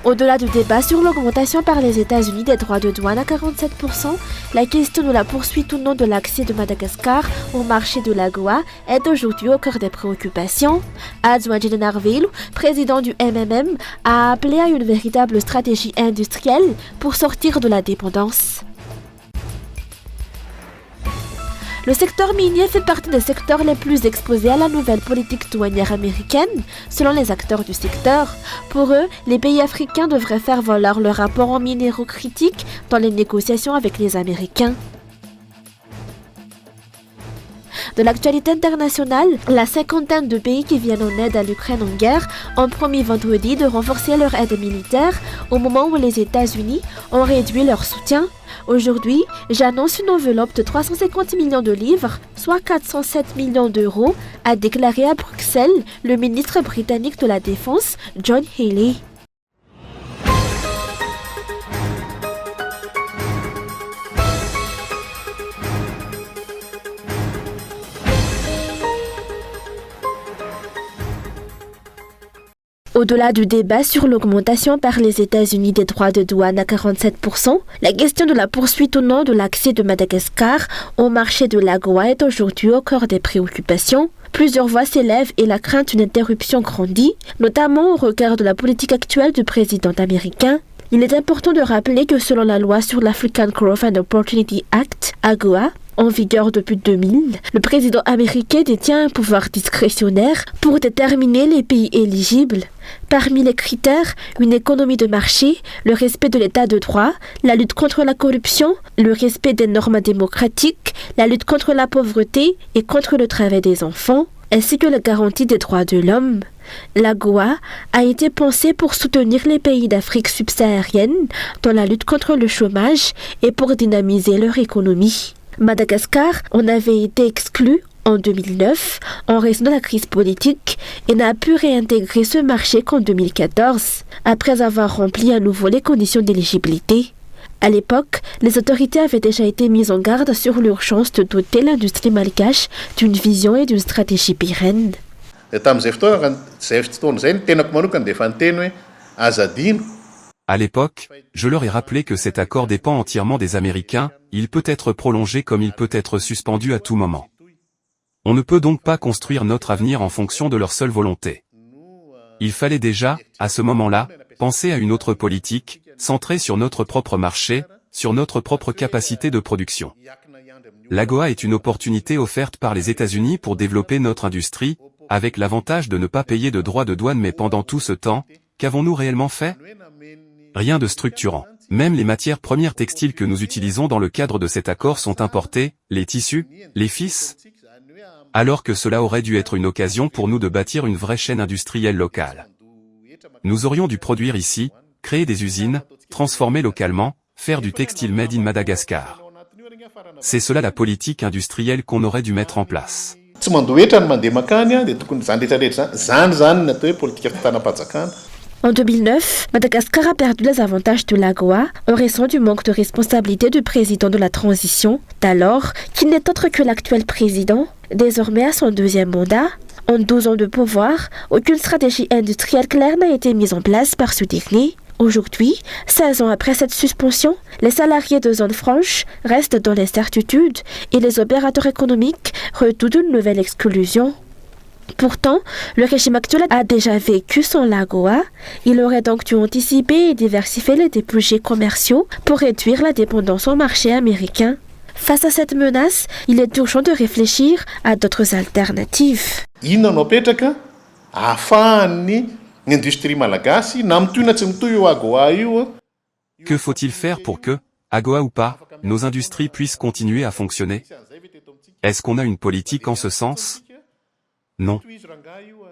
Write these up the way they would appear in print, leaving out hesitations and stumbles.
Au-delà du débat sur l'augmentation par les États-Unis des droits de douane à 47%, la question de la poursuite ou non de l'accès de Madagascar au marché de l'AGOA est aujourd'hui au cœur des préoccupations. Adjoint Narville, président du MMM, a appelé à une véritable stratégie industrielle pour sortir de la dépendance. Le secteur minier fait partie des secteurs les plus exposés à la nouvelle politique douanière américaine, selon les acteurs du secteur. Pour eux, les pays africains devraient faire valoir leur rapport en minéraux critiques dans les négociations avec les Américains. De l'actualité internationale, la cinquantaine de pays qui viennent en aide à l'Ukraine en guerre ont promis vendredi de renforcer leur aide militaire au moment où les États-Unis ont réduit leur soutien. Aujourd'hui, j'annonce une enveloppe de 350 millions de livres, soit 407 millions d'euros, a déclaré à Bruxelles le ministre britannique de la Défense, John Healey. Au-delà du débat sur l'augmentation par les États-Unis des droits de douane à 47%, la question de la poursuite ou non de l'accès de Madagascar au marché de l'AGOA est aujourd'hui au cœur des préoccupations. Plusieurs voix s'élèvent et la crainte d'une interruption grandit, notamment au regard de la politique actuelle du président américain. Il est important de rappeler que selon la loi sur l'African Growth and Opportunity Act, AGOA, en vigueur depuis 2000, le président américain détient un pouvoir discrétionnaire pour déterminer les pays éligibles. Parmi les critères, une économie de marché, le respect de l'état de droit, la lutte contre la corruption, le respect des normes démocratiques, la lutte contre la pauvreté et contre le travail des enfants, ainsi que la garantie des droits de l'homme. L'AGOA a été pensée pour soutenir les pays d'Afrique subsaharienne dans la lutte contre le chômage et pour dynamiser leur économie. Madagascar en avait été exclu en 2009 en raison de la crise politique et n'a pu réintégrer ce marché qu'en 2014, après avoir rempli à nouveau les conditions d'éligibilité. À l'époque, les autorités avaient déjà été mises en garde sur l'urgence de doter l'industrie malgache d'une vision et d'une stratégie pérenne. À l'époque, je leur ai rappelé que cet accord dépend entièrement des Américains, il peut être prolongé comme il peut être suspendu à tout moment. On ne peut donc pas construire notre avenir en fonction de leur seule volonté. Il fallait déjà, à ce moment-là, penser à une autre politique, centrée sur notre propre marché, sur notre propre capacité de production. L'AGOA est une opportunité offerte par les États-Unis pour développer notre industrie, avec l'avantage de ne pas payer de droits de douane, mais pendant tout ce temps, qu'avons-nous réellement fait ? Rien de structurant. Même les matières premières textiles que nous utilisons dans le cadre de cet accord sont importées, les tissus, les fils, alors que cela aurait dû être une occasion pour nous de bâtir une vraie chaîne industrielle locale. Nous aurions dû produire ici, créer des usines, transformer localement, faire du textile made in Madagascar. C'est cela la politique industrielle qu'on aurait dû mettre en place. En 2009, Madagascar a perdu les avantages de l'AGOA en raison du manque de responsabilité du président de la transition, d'alors, qui n'est autre que l'actuel président, désormais à son deuxième mandat. En 12 ans de pouvoir, aucune stratégie industrielle claire n'a été mise en place par ce dernier. Aujourd'hui, 16 ans après cette suspension, les salariés de zone franche restent dans l'incertitude et les opérateurs économiques redoutent une nouvelle exclusion. Pourtant, le régime actuel a déjà vécu sans l'AGOA. Il aurait donc dû anticiper et diversifier les débouchés commerciaux pour réduire la dépendance au marché américain. Face à cette menace, il est urgent de réfléchir à d'autres alternatives. Que faut-il faire pour que, AGOA ou pas, nos industries puissent continuer à fonctionner ? Est-ce qu'on a une politique en ce sens ? Non.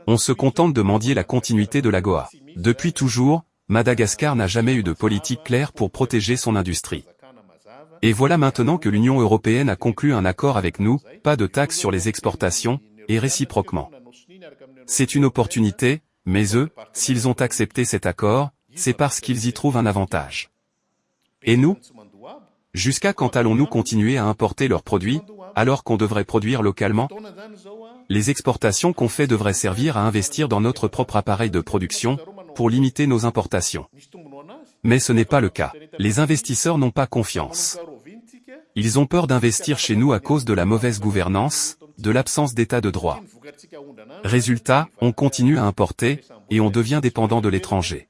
On se contente de mendier la continuité de l'AGOA. Depuis toujours, Madagascar n'a jamais eu de politique claire pour protéger son industrie. Et voilà maintenant que l'Union européenne a conclu un accord avec nous, pas de taxes sur les exportations, et réciproquement. C'est une opportunité, mais eux, s'ils ont accepté cet accord, c'est parce qu'ils y trouvent un avantage. Et nous ? Jusqu'à quand allons-nous continuer à importer leurs produits, alors qu'on devrait produire localement ? Les exportations qu'on fait devraient servir à investir dans notre propre appareil de production, pour limiter nos importations. Mais ce n'est pas le cas. Les investisseurs n'ont pas confiance. Ils ont peur d'investir chez nous à cause de la mauvaise gouvernance, de l'absence d'état de droit. Résultat, on continue à importer, et on devient dépendant de l'étranger.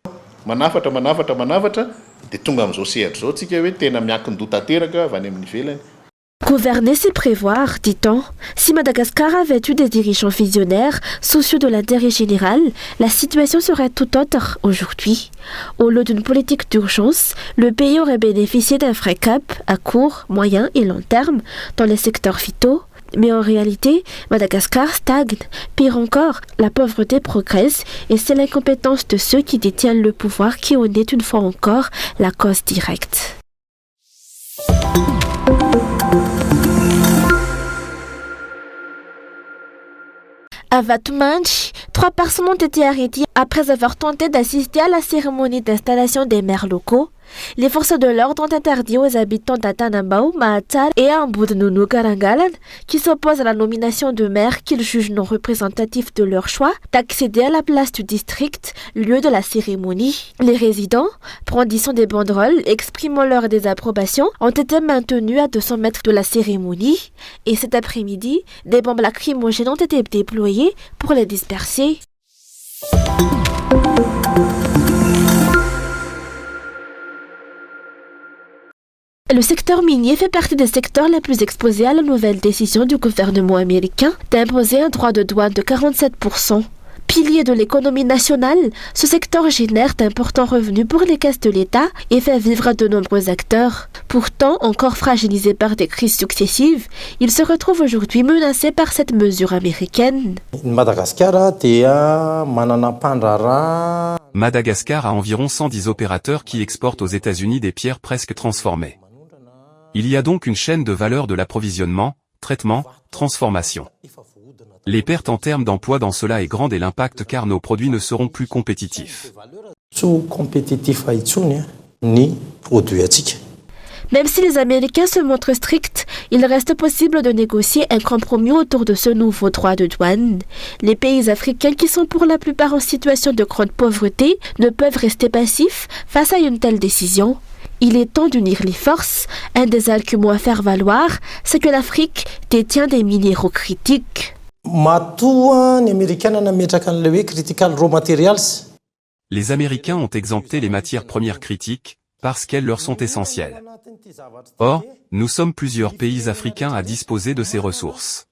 Gouverner, c'est prévoir, dit-on. Si Madagascar avait eu des dirigeants visionnaires, soucieux de l'intérêt général, la situation serait tout autre aujourd'hui. Au lieu d'une politique d'urgence, le pays aurait bénéficié d'un vrai cap à court, moyen et long terme dans les secteurs vitaux. Mais en réalité, Madagascar stagne. Pire encore, la pauvreté progresse et c'est l'incompétence de ceux qui détiennent le pouvoir qui en est une fois encore la cause directe. À Vatumanchi, 3 personnes ont été arrêtées après avoir tenté d'assister à la cérémonie d'installation des maires locaux. Les forces de l'ordre ont interdit aux habitants d'Atanambao, Mahatsar et Ambudnunu Karangalan, qui s'opposent à la nomination de maires qu'ils jugent non représentatifs de leur choix, d'accéder à la place du district, lieu de la cérémonie. Les résidents, brandissant des banderoles, exprimant leur désapprobation, ont été maintenus à 200 mètres de la cérémonie. Et cet après-midi, des bombes lacrymogènes ont été déployées pour les disperser. Le secteur minier fait partie des secteurs les plus exposés à la nouvelle décision du gouvernement américain d'imposer un droit de douane de 47%. Pilier de l'économie nationale, ce secteur génère d'importants revenus pour les caisses de l'État et fait vivre de nombreux acteurs. Pourtant, encore fragilisé par des crises successives, il se retrouve aujourd'hui menacé par cette mesure américaine. Madagascar a environ 110 opérateurs qui exportent aux États-Unis des pierres presque transformées. Il y a donc une chaîne de valeur de l'approvisionnement, traitement, transformation. Les pertes en termes d'emploi dans cela est grande et l'impact car nos produits ne seront plus compétitifs. Même si les Américains se montrent stricts, il reste possible de négocier un compromis autour de ce nouveau droit de douane. Les pays africains qui sont pour la plupart en situation de grande pauvreté ne peuvent rester passifs face à une telle décision. Il est temps d'unir les forces. Un des arguments à faire valoir, c'est que l'Afrique détient des minéraux critiques. Les Américains ont exempté les matières premières critiques, parce qu'elles leur sont essentielles. Or, nous sommes plusieurs pays africains à disposer de ces ressources.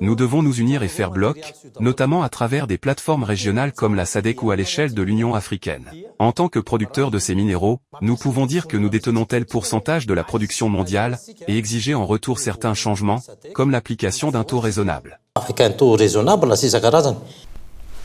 Nous devons nous unir et faire bloc, notamment à travers des plateformes régionales comme la SADC ou à l'échelle de l'Union africaine. En tant que producteurs de ces minéraux, nous pouvons dire que nous détenons tel pourcentage de la production mondiale, et exiger en retour certains changements, comme l'application d'un taux raisonnable.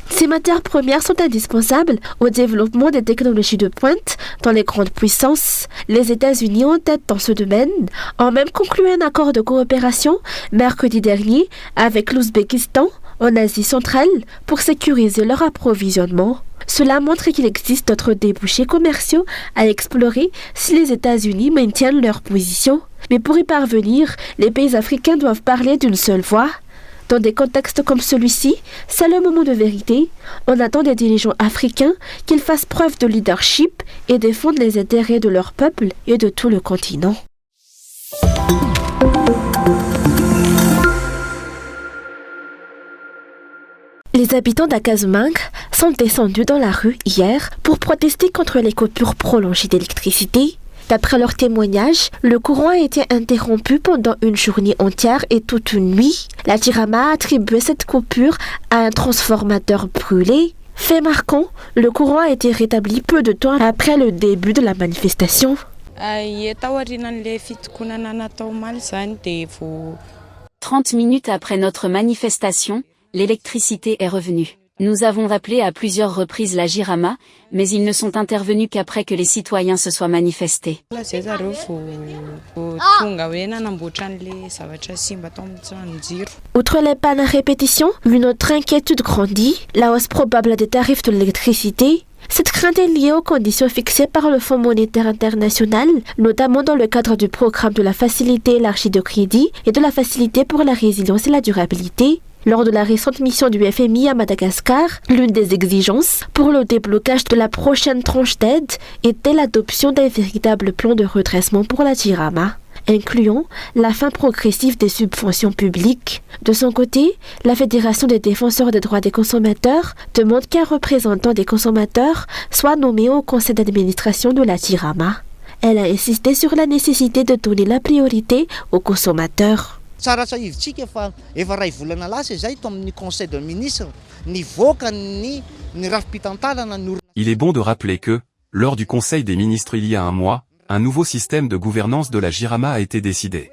Ces matières premières sont indispensables au développement des technologies de pointe dans les grandes puissances. Les États-Unis en tête dans ce domaine ont même conclu un accord de coopération mercredi dernier avec l'Ouzbékistan en Asie centrale pour sécuriser leur approvisionnement. Cela montre qu'il existe d'autres débouchés commerciaux à explorer si les États-Unis maintiennent leur position. Mais pour y parvenir, les pays africains doivent parler d'une seule voix. Dans des contextes comme celui-ci, c'est le moment de vérité. On attend des dirigeants africains qu'ils fassent preuve de leadership et défendent les intérêts de leur peuple et de tout le continent. Les habitants d'Akazumangue sont descendus dans la rue hier pour protester contre les coupures prolongées d'électricité. D'après leurs témoignages, le courant a été interrompu pendant une journée entière et toute une nuit. La Jirama a attribué cette coupure à un transformateur brûlé. Fait marquant, le courant a été rétabli peu de temps après le début de la manifestation. 30 minutes après notre manifestation, l'électricité est revenue. Nous avons appelé à plusieurs reprises la Jirama, mais ils ne sont intervenus qu'après que les citoyens se soient manifestés. Outre les pannes à répétition, une autre inquiétude grandit, la hausse probable des tarifs de l'électricité. Cette crainte est liée aux conditions fixées par le Fonds monétaire international, notamment dans le cadre du programme de la facilité élargie de crédit et de la facilité pour la résilience et la durabilité. Lors de la récente mission du FMI à Madagascar, l'une des exigences pour le déblocage de la prochaine tranche d'aide était l'adoption d'un véritable plan de redressement pour la Jirama, incluant la fin progressive des subventions publiques. De son côté, la Fédération des défenseurs des droits des consommateurs demande qu'un représentant des consommateurs soit nommé au conseil d'administration de la Jirama. Elle a insisté sur la nécessité de donner la priorité aux consommateurs. Il est bon de rappeler que, lors du Conseil des ministres il y a un mois, un nouveau système de gouvernance de la Jirama a été décidé.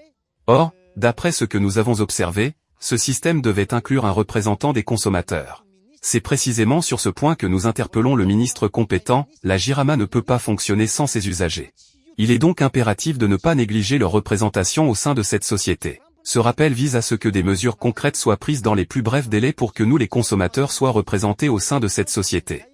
Or, d'après ce que nous avons observé, ce système devait inclure un représentant des consommateurs. C'est précisément sur ce point que nous interpellons le ministre compétent, la Jirama ne peut pas fonctionner sans ses usagers. Il est donc impératif de ne pas négliger leur représentation au sein de cette société. Ce rappel vise à ce que des mesures concrètes soient prises dans les plus brefs délais pour que nous les consommateurs soient représentés au sein de cette société.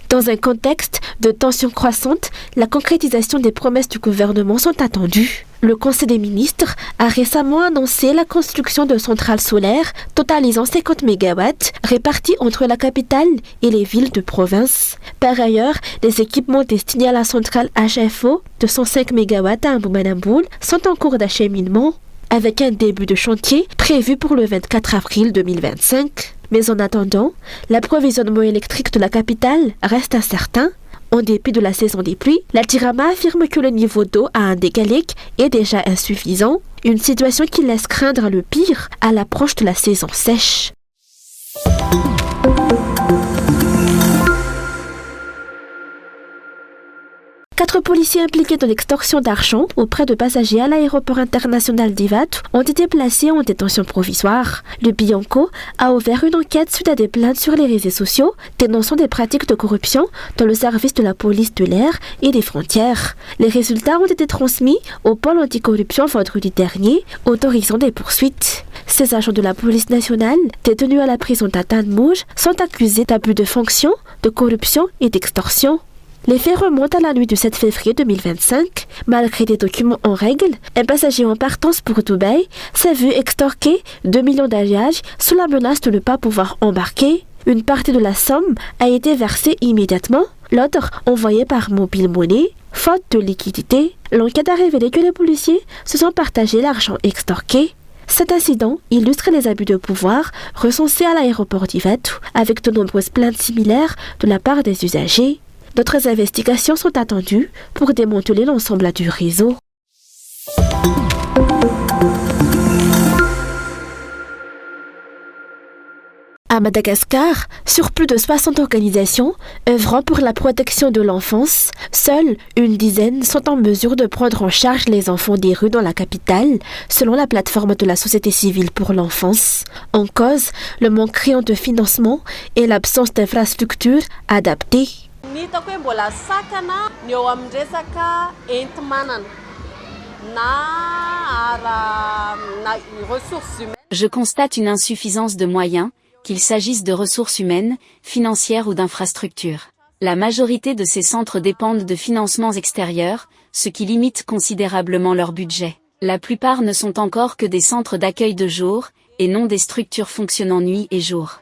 Dans un contexte de tensions croissantes, la concrétisation des promesses du gouvernement sont attendues. Le Conseil des ministres a récemment annoncé la construction de centrales solaires totalisant 50 MW réparties entre la capitale et les villes de province. Par ailleurs, les équipements destinés à la centrale HFO de 105 MW à Mboumanaboul sont en cours d'acheminement, avec un début de chantier prévu pour le 24 avril 2025. Mais en attendant, l'approvisionnement électrique de la capitale reste incertain. En dépit de la saison des pluies, la Jirama affirme que le niveau d'eau à Indégalek est déjà insuffisant, une situation qui laisse craindre le pire à l'approche de la saison sèche. Quatre policiers impliqués dans l'extorsion d'argent auprès de passagers à l'aéroport international d'Ivat ont été placés en détention provisoire. Le Bianco a ouvert une enquête suite à des plaintes sur les réseaux sociaux dénonçant des pratiques de corruption dans le service de la police de l'air et des frontières. Les résultats ont été transmis au pôle anticorruption vendredi dernier, autorisant des poursuites. Ces agents de la police nationale, détenus à la prison d'Atanmouj, sont accusés d'abus de fonction, de corruption et d'extorsion. Les faits remontent à la nuit du 7 février 2025. Malgré des documents en règle, un passager en partance pour Dubaï s'est vu extorquer 2 millions d'alliages sous la menace de ne pas pouvoir embarquer. Une partie de la somme a été versée immédiatement, l'autre envoyée par Mobile Money. Faute de liquidité, l'enquête a révélé que les policiers se sont partagés l'argent extorqué. Cet incident illustre les abus de pouvoir recensés à l'aéroport d'Ivatou, avec de nombreuses plaintes similaires de la part des usagers. D'autres investigations sont attendues pour démanteler l'ensemble du réseau. À Madagascar, sur plus de 60 organisations œuvrant pour la protection de l'enfance, seules une dizaine sont en mesure de prendre en charge les enfants des rues dans la capitale, selon la plateforme de la société civile pour l'enfance. En cause, le manque criant de financement et l'absence d'infrastructures adaptées. Je constate une insuffisance de moyens, qu'il s'agisse de ressources humaines, financières ou d'infrastructures. La majorité de ces centres dépendent de financements extérieurs, ce qui limite considérablement leur budget. La plupart ne sont encore que des centres d'accueil de jour, et non des structures fonctionnant nuit et jour.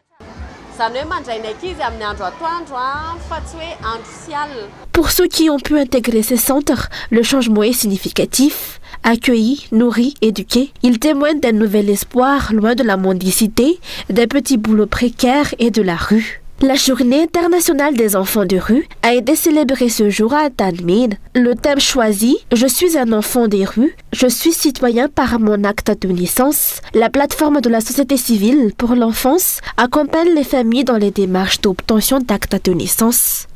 Pour ceux qui ont pu intégrer ces centres, le changement est significatif. Accueillis, nourris, éduqués, ils témoignent d'un nouvel espoir loin de la mendicité, des petits boulots précaires et de la rue. La journée internationale des enfants de rue a été célébrée ce jour à Tanmid. Le thème choisi, je suis un enfant des rues, je suis citoyen par mon acte de naissance. La plateforme de la société civile pour l'enfance accompagne les familles dans les démarches d'obtention d'actes de naissance.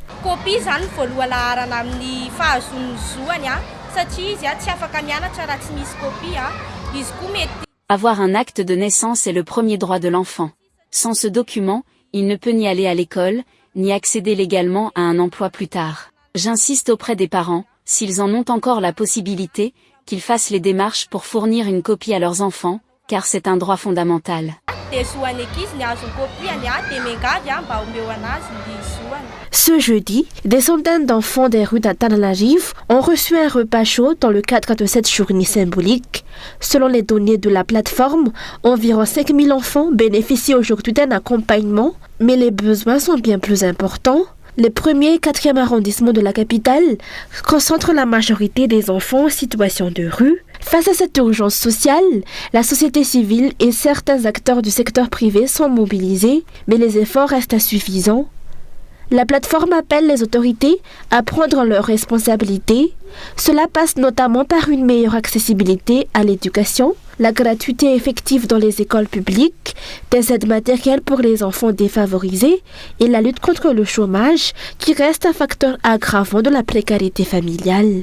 Avoir un acte de naissance est le premier droit de l'enfant. Sans ce document, il ne peut ni aller à l'école, ni accéder légalement à un emploi plus tard. J'insiste auprès des parents, s'ils en ont encore la possibilité, qu'ils fassent les démarches pour fournir une copie à leurs enfants, car c'est un droit fondamental. Ce jeudi, des centaines d'enfants des rues d'Antananarivo ont reçu un repas chaud dans le cadre de cette journée symbolique. Selon les données de la plateforme, environ 5000 enfants bénéficient aujourd'hui d'un accompagnement, mais les besoins sont bien plus importants. Les 1er et 4e arrondissements de la capitale concentrent la majorité des enfants en situation de rue. Face à cette urgence sociale, la société civile et certains acteurs du secteur privé sont mobilisés, mais les efforts restent insuffisants. La plateforme appelle les autorités à prendre leurs responsabilités. Cela passe notamment par une meilleure accessibilité à l'éducation, la gratuité effective dans les écoles publiques, des aides matérielles pour les enfants défavorisés et la lutte contre le chômage qui reste un facteur aggravant de la précarité familiale.